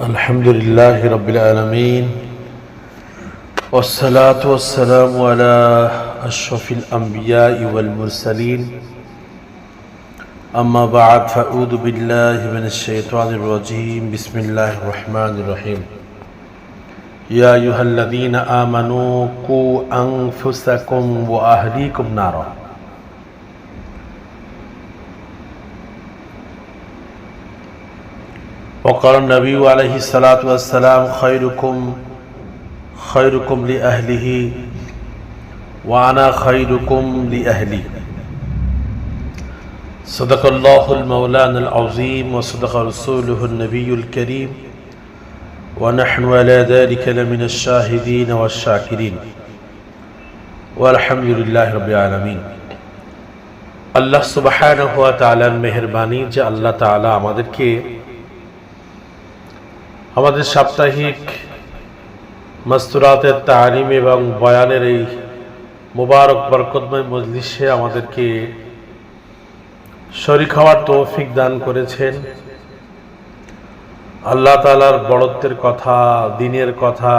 الحمد لله رب العالمين والصلاة والسلام على أشرف الأنبياء والمرسلين أما بعد فأعوذ بالله من الشيطان الرجيم بسم الله الرحمن الرحيم يا أيها الذين آمنوا قوا أنفسكم وأهليكم نارا وقال النبي عليه الصلاة والسلام خيركم لأهله وأنا خيركم لأهلي صدق الله المولانا العظيم وصدق رسوله النبي الكريم ونحن على ذلك لمن الشاهدين والشاكرين والحمد لله رب العالمين আল্লাহ সুবহানাহু ওয়া তাআলার মেহেরবানি যে আল্লাহ তাআলা আমাদের সাপ্তাহিক মাসতুরাতের তালিম এবং বয়ানের এই মুবারক বরকতময় মজলিসে আমাদেরকে শরীক হওয়ার তৌফিক দান করেছেন। আল্লাহ তাআলার বড়ত্বের কথা, দ্বীনের কথা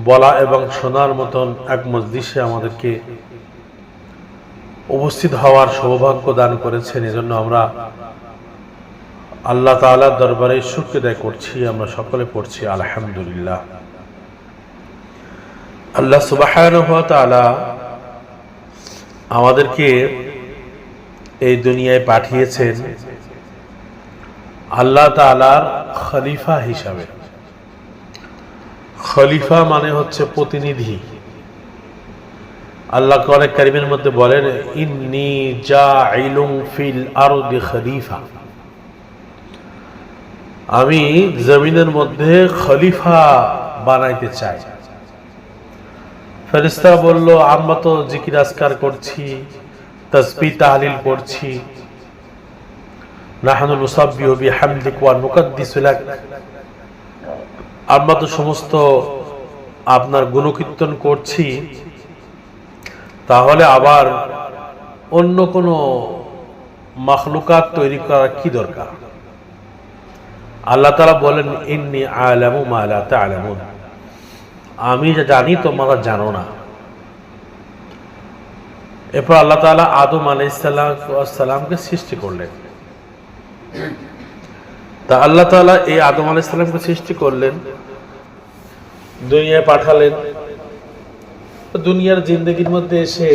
বলা এবং শোনার মতন এক মজলিসে আমাদেরকে উপস্থিত হওয়ার সৌভাগ্য দান করেছেন। এজন্য আমরা আল্লাহ তাআলার দরবারে শুকরিয়া আদায় করছি। আমরা সকলে পড়ছি আলহামদুলিল্লাহ। আল্লাহ সুবহানাহু ওয়া তাআলা আমাদেরকে এই দুনিয়ায় পাঠিয়েছেন আল্লাহ তাআলার খলিফা হিসাবে। খলিফা মানে হচ্ছে প্রতিনিধি। আল্লাহ কোরআন কারীমের মধ্যে বলেন ইন্নী জাইলুন ফিল আরদি খলিফা, আমি জমিনের মধ্যে খলিফা বানাইতে চাই। ফেরেশতা বলল আমরা তো জিকির আজকার করছি, তাসবিহ তাহলিল করছি, নাহনু নুসাব্বিহু বিহামদিক ওয়া নুকাদ্দিসু লাক, আমরা তো সমস্ত আপনার গুণকীর্তন করছি, তাহলে আবার অন্য কোনো মাখলুকাত তৈরি করার কি দরকার? আল্লাহ তাআলা বলেন ইন্নী আ'লামু মা লা তা'লামুন, আমি যা জানি তোমরা জানো না। এরপর আল্লাহ তাআলা আদম আলাইহিস সালামকে সৃষ্টি করলেন। তা আল্লাহ তাআলা এই আদম আলাইহিস সালামকে সৃষ্টি করলেন, দুনিয়ায় পাঠালেন। দুনিয়ার জিন্দেগির মধ্যে এসে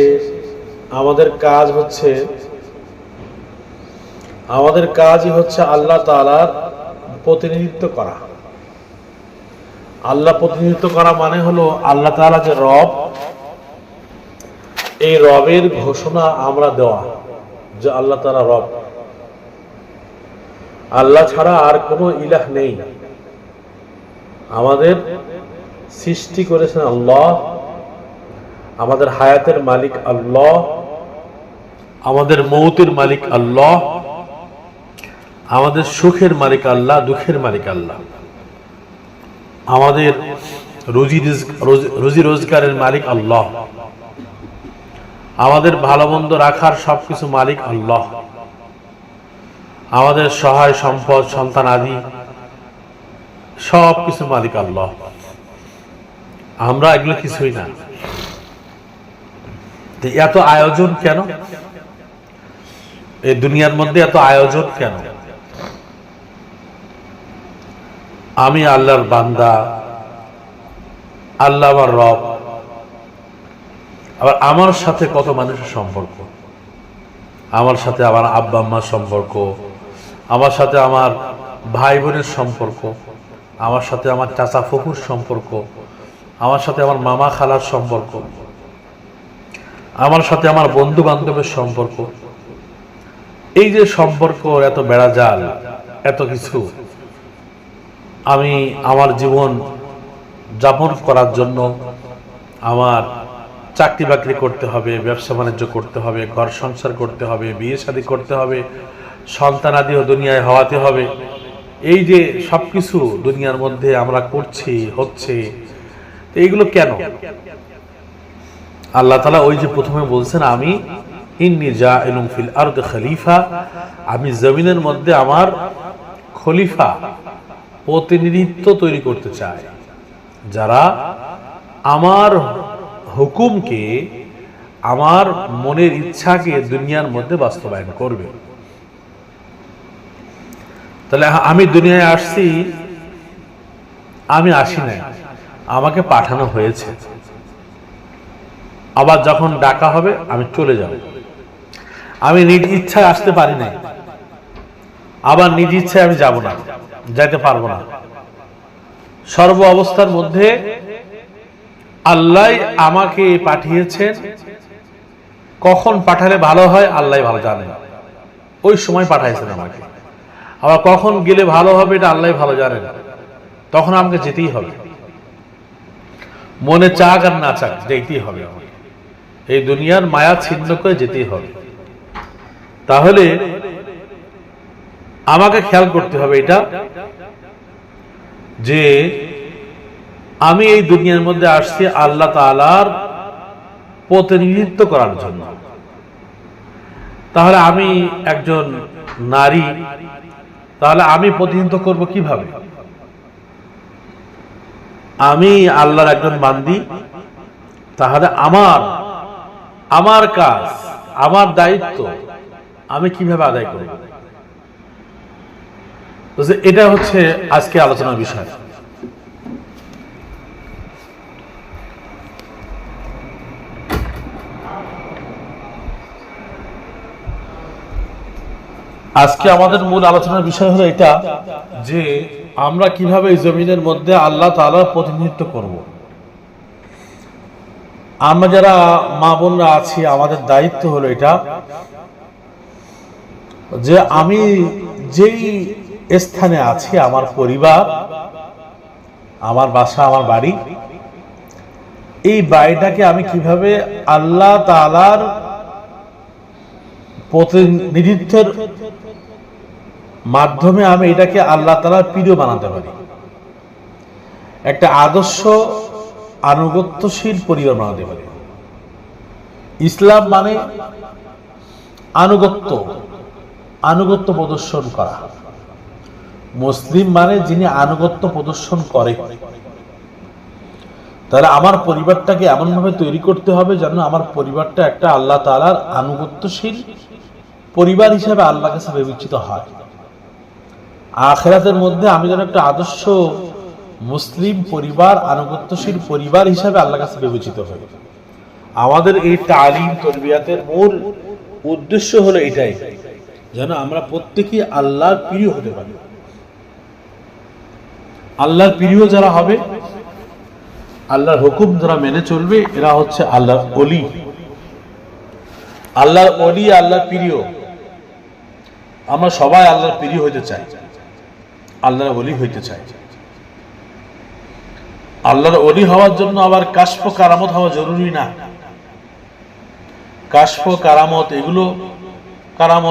আমাদের কাজই হচ্ছে আল্লাহ তাআলার প্রতিনিধিত্ব করা। আল্লাহ প্রতিনিধিত্ব করা মানে হলো আল্লাহ তাআলা যে রব, এই রবের ঘোষণা আমরা দেওয়া যে আল্লাহ তাআলা রব, আল্লাহ ছাড়া আর কোনো ইলাহ নেই। আমাদের সৃষ্টি করেছেন আল্লাহ, আমাদের হায়াতের মালিক আল্লাহ, আমাদের মৌতের মালিক আল্লাহ, আমাদের সুখের মালিক আল্লাহ, দুঃখের মালিক আল্লাহ, আমাদের রুজি রোজগারের মালিক আল্লাহ, আমাদের ভালো মন্দ রাখার সবকিছু মালিক আল্লাহ, আমাদের সহায় সম্পদ সন্তান আদি সবকিছু মালিক আল্লাহ। আমরা এগুলো কিছুই না। এত আয়োজন কেন এই দুনিয়ার মধ্যে? এত আয়োজন কেন? আমি আল্লাহর বান্দা, আল্লাহ আমার রব। আবার আমার সাথে কত মানুষের সম্পর্ক, আমার সাথে আমার আব্বা আম্মার সম্পর্ক, আমার সাথে আমার ভাই বোনের সম্পর্ক, আমার সাথে আমার চাচা ফুফুর সম্পর্ক, আমার সাথে আমার মামা খালার সম্পর্ক, আমার সাথে আমার বন্ধু বান্ধবের সম্পর্ক। এই যে সম্পর্ক, এত বেড়াজাল, এত কিছু, আমি আমার জীবন যাপন করার জন্য আমার চাকরি বাকরি করতে হবে, ব্যবসা বাণিজ্য করতে হবে, ঘর সংসার করতে হবে, বিয়ে শাদী করতে হবে, সন্তান আদিও দুনিয়ায় হওয়াতে হবে। এই যে সবকিছু দুনিয়ার মধ্যে আমরা করছি, হচ্ছে, এইগুলো কেন? আল্লাহ তাআলা ওই যে প্রথমে বলছেন আমি ইন্নী জাইলুন ফিল আরদি খলিফা, আমি জমিনের মধ্যে আমার খলিফা প্রতিনিধিত্ব তৈরি করতে চায়, যারা আমার হুকুমকে, আমার মনের ইচ্ছাকে দুনিয়ার মধ্যে বাস্তবায়ন করবে। তাহলে আমি দুনিয়ায় আসছি, আমি আসি নাই, আমাকে পাঠানো হয়েছে। আবার যখন ডাকা হবে আমি চলে যাব। আমি নিজ ইচ্ছায় আসতে পারি নাই, আবার নিজ ইচ্ছায় আমি যাব না, যাইতে পারবো না। সর্ব অবস্থার মধ্যে আল্লাহ আমাকে পাঠিয়েছেন। কখন পাঠালে ভালো হয় আল্লাহ ভালো জানেন, ওই সময় পাঠাইছেন আমাকে। আবার কখন গেলে ভালো হবে এটা আল্লাহ ভালো জানেন, তখন আমাকে যেতেই হবে। মনে চাক আর না চাক যেতেই হবে আমাকে, এই দুনিয়ার মায়া ছিন্ন করে যেতেই হবে। তাহলে আমাকে খেয়াল করতে হবে এটা, যে আমি এই দুনিয়ার মধ্যে আসছি আল্লাহ তাআলার প্রতিনিধিত্ব করার জন্য। তাহলে আমি একজন নারী, তাহলে আমি প্রতিনিধিত্ব করব কিভাবে? আমি আল্লাহর একজন বান্দি, তাহলে আমার কাজ, আমার দায়িত্ব আমি কিভাবে আদায় করব? এটা হচ্ছে আজকে আলোচনার বিষয়। আজকে আমাদের মূল আলোচনার বিষয় হলো এটা, যে আমরা কিভাবে এই জমিনের মধ্যে আল্লাহ তাআলার প্রতিনিধিত্ব করব। আমরা যারা মা বোনরা আছি, আমাদের দায়িত্ব হলো এটা, যে আমি যেই স্থানে আছি, আমার পরিবার, আমার বাসা, আমার বাড়ি, এই বাড়িটাকে আমি কিভাবে আল্লাহ তাআলার প্রতিনিধিত্বের মাধ্যমে আমি এটাকে আল্লাহ তাআলার প্রিয় বানাতে পারি, একটা আদর্শ আনুগত্যশীল পরিবার বানাতে পারি। ইসলাম মানে আনুগত্য প্রদর্শন করা। মুসলিম মানে যিনি আনুগত্য প্রদর্শন করে। তাহলে আমার পরিবারটাকে এমন ভাবে তৈরি করতে হবে যেন আমার পরিবারটা একটা আল্লাহ তাআলার আনুগত্যশীল পরিবার হিসেবে আল্লাহর কাছে বিবেচিত হয়। আখিরাতের মধ্যে আমি যেন একটা আদর্শ মুসলিম পরিবার, আনুগত্যশীল পরিবার হিসেবে আল্লাহর কাছে বিবেচিত হই। আমাদের এই তালিম তরবিয়াতের মূল উদ্দেশ্য হলো এটাই, যেন আমরা প্রত্যেকেই আল্লাহর প্রিয় হতে পারি। আল্লাহর প্রিয় যারা হবে, আল্লাহর হুকুম যারা মেনে চলবে, এরা হচ্ছে আল্লাহর ওলি। আল্লাহর ওলি, আল্লাহর প্রিয়। আমরা সবাই আল্লাহর প্রিয় হইতে চাই, আল্লাহর ওলি হইতে চাই। আল্লাহর ওলি হওয়ার জন্য আবার কাশফ কারামত হওয়া জরুরি না। কাশফ কারামত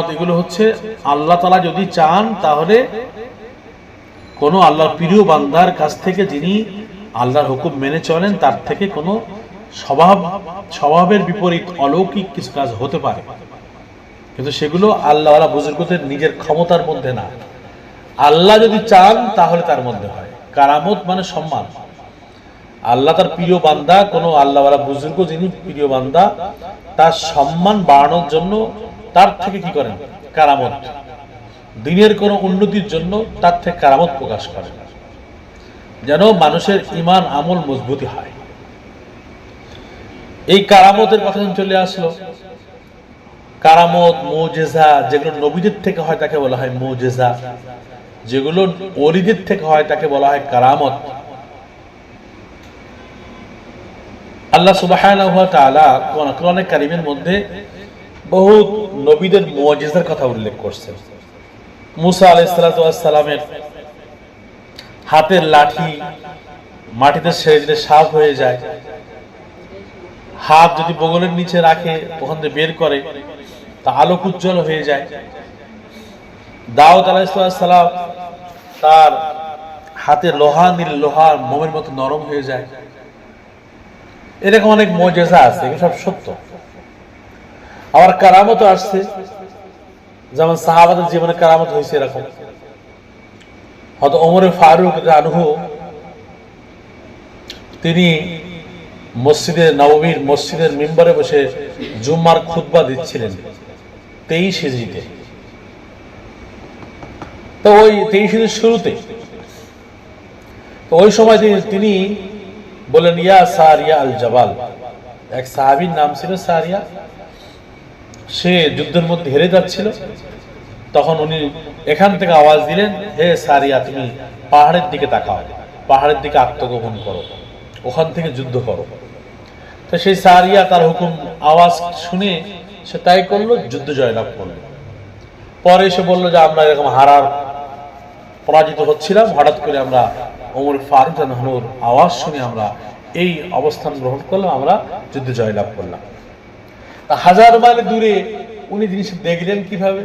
এগুলো হচ্ছে আল্লাহ তাআলা যদি চান, তাহলে কোন আল্লাহর প্রিয় বান্দার কাছ থেকে, যিনি আল্লাহর হুকুম মেনে চলেন, তার থেকে কোন স্বভাবের বিপরীত অলৌকিক কিছু কাজ হতে পারে, কিন্তু সেগুলো আল্লাহওয়ালা বুজুর্গদের নিজের ক্ষমতার মধ্যে না। আল্লাহ যদি চান তাহলে তার মধ্যে হয়। কারামত মানে সম্মান। আল্লাহ তার প্রিয় বান্দা, কোন আল্লাহওয়ালা বুজুর্গ যিনি প্রিয় বান্দা, তার সম্মান বাড়ানোর জন্য তার থেকে কি করেন? কারামত। দিনের কোন উন্নতির জন্য তার থেকে কারামত প্রকাশ করেন, যেন মানুষের ঈমান আমল মজবুতি হয়। এই কারামতের কথা চলে আসলো। কারামত, মুজিজা, যেগুলো নবীদের থেকে হয় তাকে বলা হয় মুজিজা, যেগুলো ওলিদের থেকে হয় তাকে বলা হয় কারামত। আল্লাহ সুবহানাহু ওয়া তাআলা কোরআনে কারীমের মধ্যে বহুত নবীদের মুজিজার কথা উল্লেখ করছেন। মুসা আলাইহিস সালাতু ওয়াস সালামের হাতের লাঠি মাটিতে ছেড়ে দিলে সাপ হয়ে যায়, হাত যদি বগলের নিচে রাখে ওখান থেকে বের করে তা আলোক উজ্জ্বল হয়ে যায়। দাউদ আলাইহিস সালাম তার হাতে লোহা নিলে লোহা মোমের মতো নরম হয়ে যায়। এরকম অনেক মুজিজা আছে, এগুলো সব সত্য। আবার কারামত আসছে, যেমন সাহাবাদের জীবনে কারামত হয়েছে। এরকম হয়তো ওমর ফারুক আনহু তিনি মসজিদে নববীর মসজিদের মিম্বরে বসে জুম্মার খুতবা দিচ্ছিলেন 23 হিজরিতে। তো ওই 23 হিজরির শুরুতে তো ওই সময় তিনি বলেন, ইয়া সারিয়া আল জাবাল, এক সাহাবীর নাম ছিল সারিয়া, সে যুদ্ধের মধ্যে হেরে যাচ্ছিল। তখন উনি এখান থেকে আওয়াজ দিলেন, হে সারিয়া, তুমি পাহাড়ের দিকে তাকাও, পাহাড়ের দিকে আত্মগোপন করো, ওখান থেকে যুদ্ধ করো। তো সেই সারিয়া তার হুকুম আওয়াজ শুনে সে তাই করলো, যুদ্ধ জয়লাভ করলো। পরে এসে বললো যে আমরা এরকম পরাজিত হচ্ছিলাম, হঠাৎ করে আমরা ওমর ফারুক আনহুর আওয়াজ শুনে আমরা এই অবস্থান গ্রহণ করলাম, আমরা যুদ্ধ জয়লাভ করলাম। 1000 মাইল দূরে উনি জিনিস দেখলেন কিভাবে,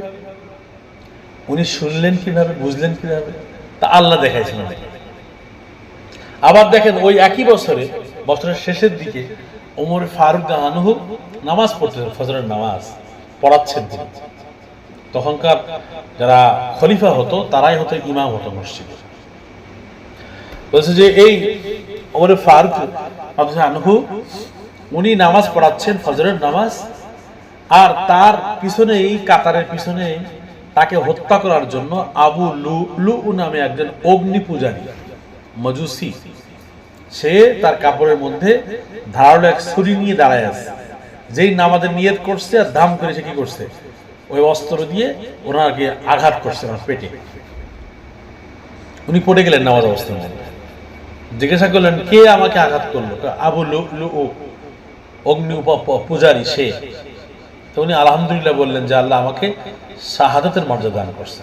উনি শুনলেন কিভাবে, বুঝলেন কিভাবে? তা আল্লাহ দেখাইছিলেন। আবার দেখেন ওই একই বছরের শেষের দিকে ওমর ফারুক আনহু নামাজ পড়তেছেন, ফজরের নামাজ পড়াচ্ছেন তিনি। তখনকার যারা খলিফা হতো তারাই হতো ইমাম হতো মসজিদে। বলছে যে এই ওমর ফারুক আনহু উনি নামাজ পড়াচ্ছেন, ফজরের নামাজ, আর তার পিছনে, এই কাতারের পিছনে তাকে হত্যা করার জন্য আবু লু নামে একজন অগ্নি পূজারী মজুসি, সে তার কাপড়ের মধ্যে ধারালো এক ছুরি নিয়ে দাঁড়ায় আছে। যেই নামাজের নিয়ত করছে আর ধাম করে সে কি করছে, ওই অস্ত্র দিয়ে ওনাকে আঘাত করছে ওনার পেটে। উনি পড়ে গেলেন নামাজ অবস্থায়। জিজ্ঞাসা করলেন, কে আমাকে আঘাত করলো? আবু লু অগ্নি পূজারী সে। তো উনি আলহামদুলিল্লাহ বললেন যে আল্লাহ আমাকে শাহাদাতের মর্যাদা দান করছে,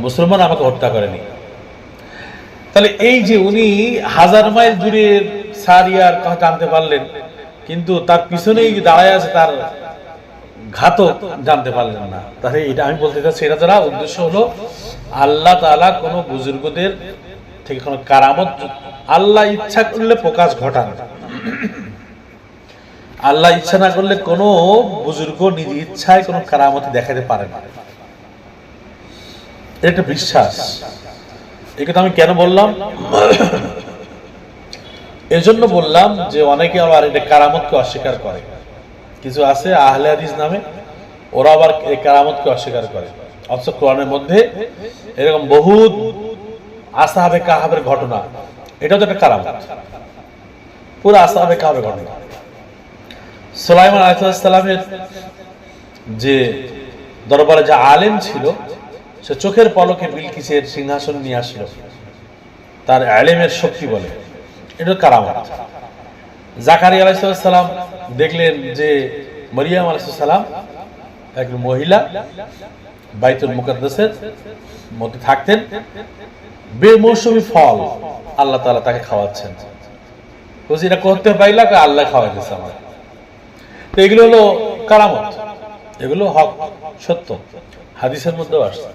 মুসলমান আমাকে হত্যা করেনি। তাহলে এই যে উনি 1000 মাইল দূরের সারিয়ার কথা জানতে পারলেন, কিন্তু তার পিছনেই দাঁড়ায় আছে তার ঘাতক জানতে পারলেন না। তাহলে এটা আমি বলতে চাচ্ছি, এটা দ্বারা উদ্দেশ্য হলো আল্লাহ তাআলা কোন বুজুর্গদের থেকে কোন কারামত আল্লাহ ইচ্ছা করলে প্রকাশ ঘটান, আল্লাহ ইচ্ছা না করলে কোন বুজুর্গ নিজ ইচ্ছায় কোন কারামত দেখাতে পারে না। এটা বিশ্বাস। এই কথা আমি কেন বললাম? এজন্য বললাম যে অনেকে আবার এটা কারামতকে অস্বীকার করে। কিছু আছে আহলে হাদিস নামে, ওরা আবার এই কারামতকে অস্বীকার করে। অথচ কোরআনের মধ্যে এরকম বহুত আসহাবে কাহাবের ঘটনা, এটাও তো একটা কারামত, পুরো আসহাবে কাহাবের ঘটনা। সুলাইমান আলাইহিস সালামের যে দরবারে যে আলেম ছিল, সে চোখের পলকে বিলকিসের সিংহাসন নিয়ে আসলো, তার ইলমের শক্তি বলে, এটা কারামত। জাকারিয়া আলাইহিস সালাম দেখলেন যে মরিয়ম আলাইহিস সালাম এক মহিলা বাইতুল মুকাদ্দাসের মধ্যে থাকতেন, বেমৌসুমী ফল আল্লাহ তাআলা তাকে খাওয়াচ্ছেন। বলছি এটা করতে পাইলা, আল্লাহ খাওয়াই দিয়েছে আমার। তো এগুলো হলো কারামত, এগুলো হক সত্য, হাদিসের মধ্যেও আসছে।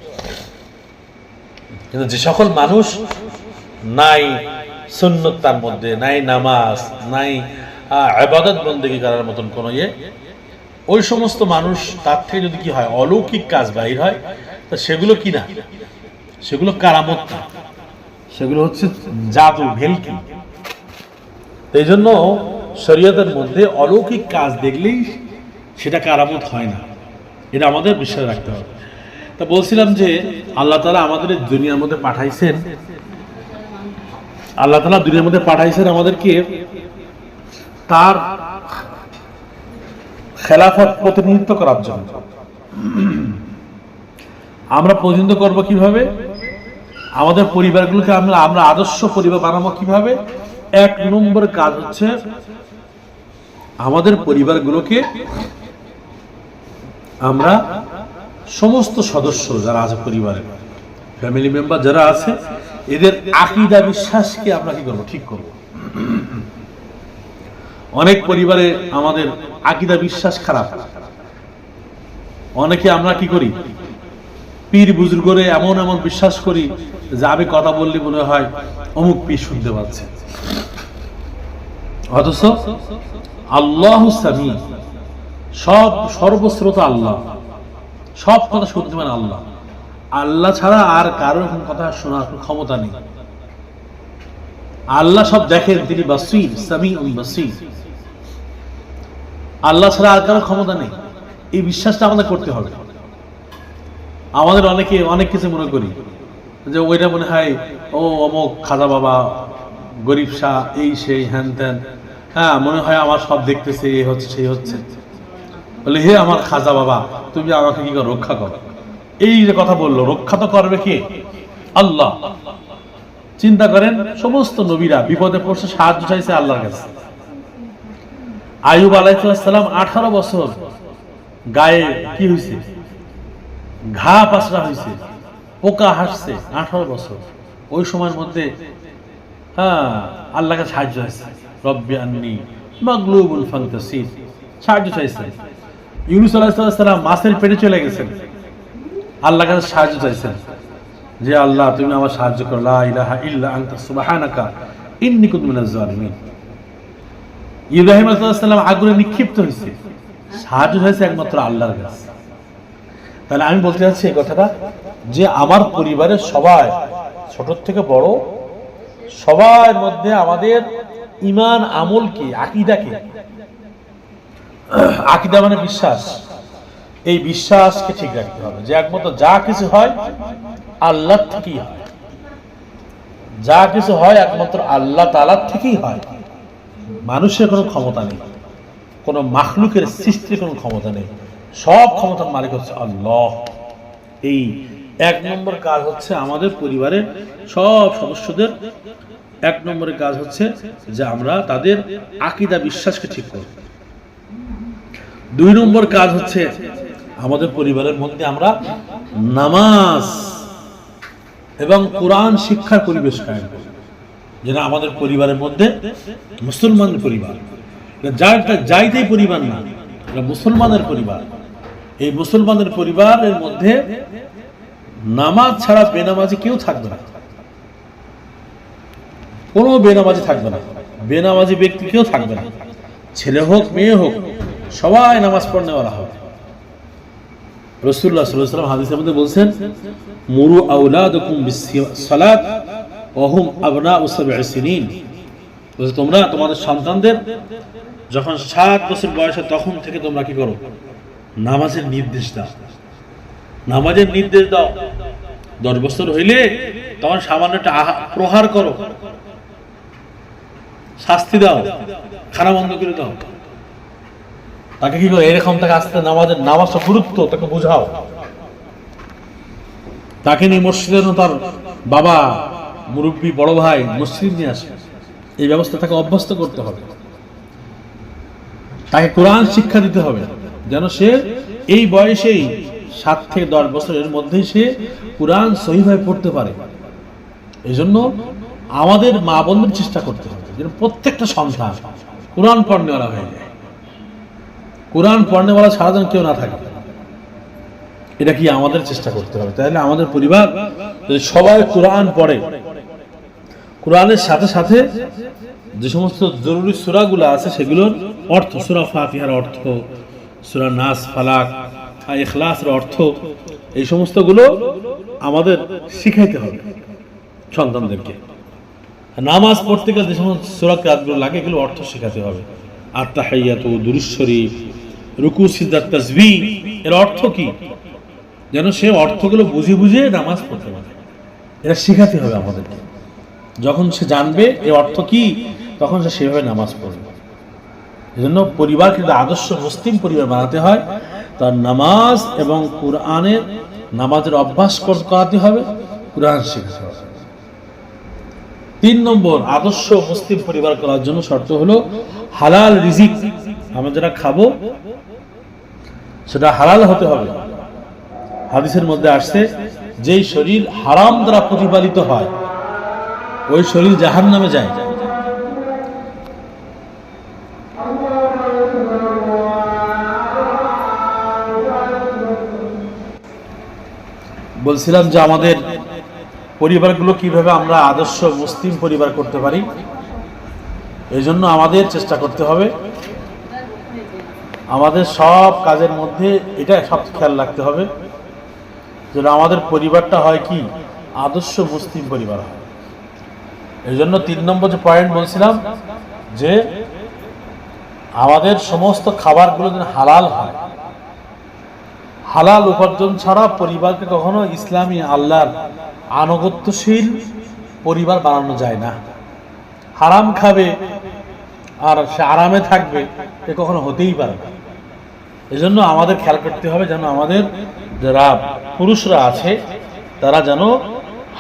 কিন্তু যে সকল মানুষ নাই সুন্নত, তার মধ্যে নাই নামাজ, নাই ইবাদত বন্দেগী করার মতন কোন ওই সমস্ত মানুষ, তার থেকে যদি কি হয় অলৌকিক কাজ বাহির হয়, তো সেগুলো কি না, সেগুলো কারামত না, সেগুলো হচ্ছে জাদু, ভেলকি। এই জন্য শরীয়তের মধ্যে অলৌকিক কাজ দেখলেই সেটা কারামত হয় না, এটা আমাদের বিশ্বাস রাখতে হবে। তা বলছিলাম যে আল্লাহ তাআলা আমাদের দুনিয়ার মধ্যে পাঠাইছেন, আল্লাহ তাআলা দুনিয়ার মধ্যে পাঠাইছেন আমাদেরকে তার খেলাফত প্রতিনিধিত্ব করার জন্য। আমরা প্রতিনিধিত্ব করব কিভাবে? আমাদের পরিবারগুলোকে আমরা আদর্শ পরিবার বানাবো কিভাবে? 1 নম্বর কাজ হচ্ছে আমাদের পরিবারগুলোকে আমরা সমস্ত সদস্য যারা আছে পরিবারের, ফ্যামিলি মেম্বার যারা আছে, এদের আকীদা বিশ্বাসকে আমরা কি করবো? ঠিক করবো। অনেক পরিবারে আমাদের আকীদা বিশ্বাস খারাপ। অনেকে আমরা কি করি, পীর বুজুর্গরে এমন এমন বিশ্বাস করি যে আমি কথা বললে মনে হয় অমুক পীর শুনতে পাচ্ছে। অথচ আল্লাহু সামি, সর্বশ্রোতা আল্লাহ, সব কথা শুনতে পান আল্লাহ। আল্লাহ ছাড়া আর কারোর কোনো কথা শোনার ক্ষমতা নেই। আল্লাহ সব দেখেন, তিনি বাসীর, সামিউন বাসীর। আল্লাহ ছাড়া আর কারোর ক্ষমতা নেই, এই বিশ্বাসটা আমাদের করতে হবে। আমাদের অনেকে অনেক কিছু মনে করি যে ওইটা মনে হয় ও অমুক খাজা বাবা, গরিব শাহ, এই সেই হ্যান ত্যান, হ্যাঁ মনে হয় আমার সব দেখতেছে, এই হচ্ছে সেই হচ্ছে, বলে হে আমার খাজা বাবা তুমি আমাকে কি করো, রক্ষা করো। এই যে কথা বললো, রক্ষা তো করবে কে? আল্লাহ। চিন্তা করেন, সমস্ত নবীরা বিপদে পড়ছে, সাহায্য চাইছে আল্লাহর কাছে। আইয়ুব আলাইহিস সালাম 18 বছর গায়ে কি হয়েছে, ঘা পাসরা হয়েছে, পোকা হাসছে 18 বছর। ওই সময়ের মধ্যে হ্যাঁ আল্লাহর কাছে সাহায্য হয়েছে, রব্বি আন্নি মাগলুবুন ফান্তাসির, সাহায্য চাইছে। ইউনূস আলাইহিস সালাম মাছের পেটে চলে গেছেন, আল্লাহর কাছে সাহায্য চাইছেন যে আল্লাহ তুমি আমার সাহায্য করো, লা ইলাহা ইল্লা আনতা সুবহানাকা ইন্নী কুনতু মিনাজ জালিমিন। ইব্রাহিম আলাইহিস সালাম আগুনে নিক্ষিপ্ত হয়েছে, সাহায্য হয়েছে একমাত্র আল্লাহর কাছে। তাহলে আমি বলতে চাচ্ছি এই কথাটা যে আমার পরিবারের সবাই, ছোট থেকে বড়, সবার মধ্যে আমাদের ঈমান আমল কি, আকীদা কি? আকীদা মানে বিশ্বাস। এই বিশ্বাসকে ঠিক রাখতে হবে যে একমাত্র যা কিছু হয় আল্লাহ থেকেই হয়, যা কিছু হয় একমাত্র আল্লাহ তাআলা থেকেই হয়। মানুষের কোনো ক্ষমতা নেই, কোনো মাখলুকের সৃষ্টির কোনো ক্ষমতা নেই, সব ক্ষমতার মালিক হচ্ছে আল্লাহ। এই 1 নম্বর কাজ হচ্ছে আমাদের পরিবারের সব সদস্যদের 1 নম্বরের কাজ হচ্ছে যে আমরা তাদের আকীদা বিশ্বাসকে ঠিক করব। 2 নম্বর কাজ হচ্ছে আমাদের পরিবারের মধ্যে আমরা নামাজ এবং কোরআন শিক্ষার পরিবেশ কায়েম করি। যেটা আমাদের পরিবারের মধ্যে, মুসলমানের পরিবার, যাইতেই পরিবার না, এটা মুসলমানের পরিবার। এই মুসলমানের পরিবারের মধ্যে নামাজ ছাড়া বেনামাজি কেউ থাকবে না, কোনো বেনামাজি থাকবে না, বেনামাজি ব্যক্তি কেউ থাকবে না, ছেলে হোক মেয়ে হোক সবাই নামাজ পড়নেওয়ালা হবে। রাসূলুল্লাহ সাল্লাল্লাহু আলাইহি ওয়াসাল্লাম হাদিসের মধ্যে বলছেন, মুরু আওলাদাকুম বিস-সালাত ওয়া হুম আবনাউ 7 সিনিন। তোমরা তোমাদের সন্তানদের যখন 7 বছর বয়স হয় তখন থেকে তোমরা কি করো, নামাজের নির্দেশ দাও, নামাজের নির্দেশ দাও। 10 বছর হইলে তখন সামান্য একটা প্রহার করো, শাস্তি দাও, খানা বন্ধ করে দাও, তাকে কি করো, এরকম তাকে আসতে নামাজটা গুরুত্ব তাকে বোঝাও, তাকে নিয়ে মসজিদে তার বাবা মুরব্বী বড় ভাই মসজিদ নিয়ে আসে, এই ব্যবস্থা তাকে অভ্যস্ত করতে হবে। তাকে কোরআন শিক্ষা দিতে হবে যেন সে এই বয়সেই 7 থেকে 10 বছরের মধ্যেই সে কোরআন সহিভাবে পড়তে পারে। এই জন্য আমাদের মা বোনদের চেষ্টা করতে হবে যেন প্রত্যেকটা সন্তান কোরআন পড়নেওয়ালা হয়ে যায়, কোরআন পড়নেওয়ালা ছাড়া যেন কেউ না থাকে। এটা কি আমাদের চেষ্টা করতে হবে। তাহলে আমাদের পরিবার যদি সবাই কোরআন পড়ে, কোরআনের সাথে সাথে যে সমস্ত জরুরি সূরাগুলো আছে সেগুলোর অর্থ, সূরা ফাতিহার অর্থ, সূরা নাস, ফালাক, ইখলাসের অর্থ, এই সমস্তগুলো আমাদের শিখাইতে হবে সন্তানদেরকে। নামাজ পড়তে গেলে যে সমস্ত সূরা কিরাতগুলো লাগে এগুলো অর্থ শেখাতে হবে। আত-তাহিয়াতু, দুরূদ শরীফ, রুকু, সিজদা, তাসবিহ এর অর্থ কি, যেন সে অর্থগুলো বুঝে বুঝে নামাজ পড়তে পারে, এটা শেখাতে হবে আমাদেরকে। যখন সে জানবে এর অর্থ কি তখন সে সেভাবে নামাজ পড়বে। এজন্য পরিবারকে যদি আদর্শ মুসলিম পরিবার বানাতে হয় তার নামাজ এবং কোরআনের নামাজের অভ্যাস করাতে হবে, কোরআন শেখাতে হবে। 3 নম্বর আদর্শ মুসলিম পরিবার করার জন্য শর্ত হলো হালাল রিজিক। আমরা যারা খাবো সেটা হালাল হতে হবে। হাদিসের মধ্যে আসছে যেই শরীর হারাম দ্বারা প্রতিপালিত হয় ওই শরীর জাহান্নামে যায়। বলছিলাম যে আমাদের পরিবারগুলো কিভাবে আমরা আদর্শ মুসলিম পরিবার করতে পারি, এই জন্য আমাদের চেষ্টা করতে হবে আমাদের সব কাজের মধ্যে এটা সব খেয়াল রাখতে হবে যেন আমাদের পরিবারটা হয় কি আদর্শ মুসলিম পরিবার হয়। এই জন্য 3 নম্বর যে পয়েন্ট বলছিলাম যে আমাদের সমস্ত খাবারগুলো যেন হালাল হয়। হালাল উপার্জন ছাড়া পরিবারকে কখনো ইসলামী আল্লাহর আনুগত্যশীল পরিবার বানানো যায় না। হারাম খাবে আর সে আরামে থাকবে এ কখনো হতেই পারে না। এই জন্য আমাদের খেয়াল করতে হবে যেন আমাদের যারা পুরুষরা আছে তারা যেন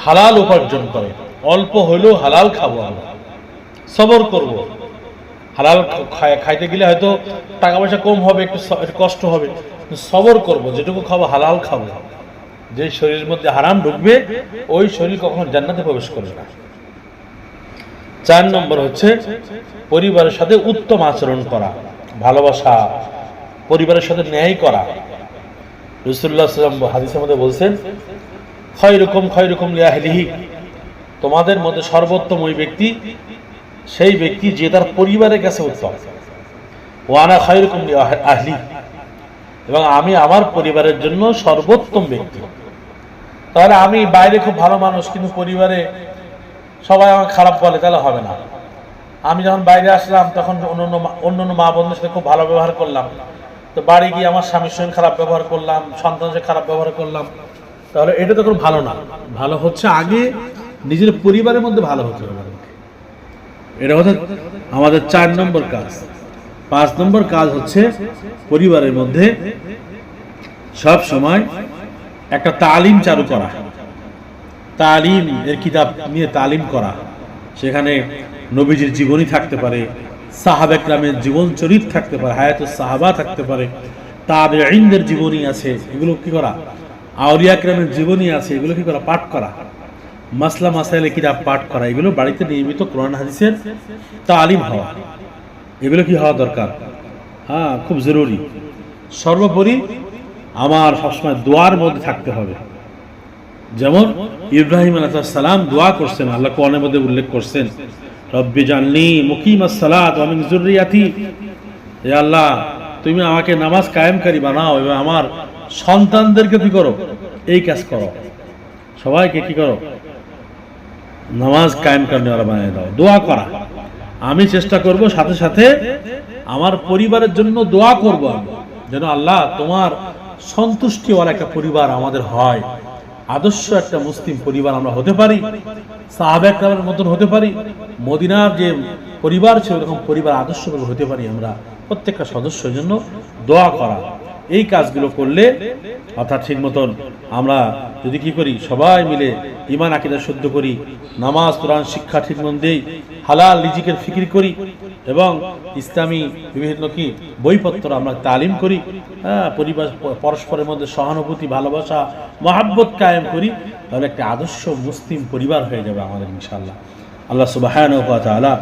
হালাল উপার্জন করে, অল্প হইলেও হালাল খাবো, আমরা সবর করব। হালাল খাইতে গেলে হয়তো টাকা পয়সা কম হবে, একটু কষ্ট হবে, সবর করব, যেটুকু খাবো হালাল খাবো। যে শরীরের মধ্যে হারাম ঢুকবে ওই শরীর কখনো জান্নাতে প্রবেশ করবে না। 4 নম্বর হচ্ছে পরিবারের সাথে উত্তম আচরণ করা, ভালোবাসা, পরিবারের সাথে ন্যায় করা। রাসূলুল্লাহ সাল্লাল্লাহু আলাইহি ওয়াসাল্লাম হাদিসের মধ্যে বলছেন, খায়রুকুম লিআহলিহি, তোমাদের মধ্যে সর্বোত্তম ওই ব্যক্তি সেই ব্যক্তি যে তার পরিবারের কাছে উত্তম। ওয়া আনা খায়রুকুম লিআহলি, এবং আমি আমার পরিবারের জন্য সর্বোত্তম ব্যক্তি। তাহলে আমি বাইরে খুব ভালো মানুষ কিন্তু পরিবারে সবাই আমাকে খারাপ বলে, তাহলে হবে না। আমি যখন বাইরে আসলাম তখন অন্য মা বোনদের সাথে খুব ভালো ব্যবহার করলাম, তো বাড়ি গিয়ে আমার স্বামীর সঙ্গে খারাপ ব্যবহার করলাম, সন্তানের সাথে খারাপ ব্যবহার করলাম, তাহলে এটা তো কোনো ভালো না। ভালো হচ্ছে আগে নিজের পরিবারের মধ্যে ভালো হতে হবে। এটা হচ্ছে আমাদের 4 নম্বর কাজ। 5 নম্বর কাজ হচ্ছে পরিবারের মধ্যে সব সময় একটা তালিম চালু করা, তালিম এর কিতাব নিয়ে তালিম করা। সেখানে নবীজির জীবনী থাকতে পারে, সাহাবা একরামের জীবন চরিত থাকতে পারে, হায়াতুস সাহাবা থাকতে পারে, তাবেঈনদের জীবনী আছে, এগুলো কি করা, আউলিয়া একরামের জীবনী আছে, এগুলো কি করা, পাঠ করা, মাসলা মাসাইলে কিতাব পাঠ করা, এগুলো বাড়িতে নিয়মিত কোরআন হাদিসের তালিম হওয়া, এগুলো কি হওয়া দরকার, হ্যাঁ খুব জরুরি। সর্বোপরি আমার সবসময় দোয়ার মধ্যে থাকতে হবে। যেমন ইব্রাহিম আলাইহিস সালাম দোয়া করছেন, আল্লাহ কোরআনের মধ্যে উল্লেখ করছেন, রব্বি জাআলনি মুকিমাস সালাত ওয়া মিন যুররিয়াতি, হে আল্লাহ তুমি আমাকে নামাজ কায়েমকারী বানাও এবং আমার সন্তানদেরকে কি করো, এই কাজ করো, সবাইকে কি করো, নামাজ কায়েম করার বানিয়ে দাও। দোয়া করা আমি চেষ্টা করব, সাথে সাথে আমার পরিবারের জন্য দোয়া করব আমি, যেন আল্লাহ তোমার সন্তুষ্টিওয়ালা একটা পরিবার আমাদের হয়, আদর্শ একটা মুসলিম পরিবার আমরা হতে পারি, সাহাবা একরামের মতন হতে পারি, মদিনার যে পরিবার ছিল এরকম পরিবার আদর্শ হতে পারি আমরা। প্রত্যেকটা সদস্যের জন্য দোয়া করা, এই কাজগুলো করলে অর্থাৎ ঠিক মতন আমরা যদি কি করি, সবাই মিলে ঈমান আকীদা শুদ্ধ করি, নামাজ কোরআন শিক্ষা ঠিক মন দেই, হালাল রিজিকের ফিকির করি এবং ইসলামী বিভিন্ন কি বইপত্র আমরা তালিম করি, পরিবার পরস্পরের মধ্যে সহানুভূতি, ভালোবাসা, মহাব্বত কায়েম করি, তাহলে একটা আদর্শ মুসলিম পরিবার হয়ে যাবে আমাদের ইনশাআল্লাহ। আল্লাহ সুবহানাহু ওয়া তাআলা,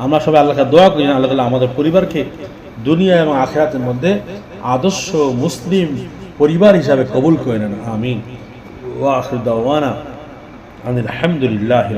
আমরা সবাই আল্লাহকে দোয়া করি না আল্লাহ তাআলা আমাদের পরিবারকে দুনিয়া এবং আখিরাতের মধ্যে আদর্শ মুসলিম পরিবার হিসাবে কবুল করে নেন, আমিন। ওয়া আখিরু দাওয়ানা আলহামদুলিল্লাহ।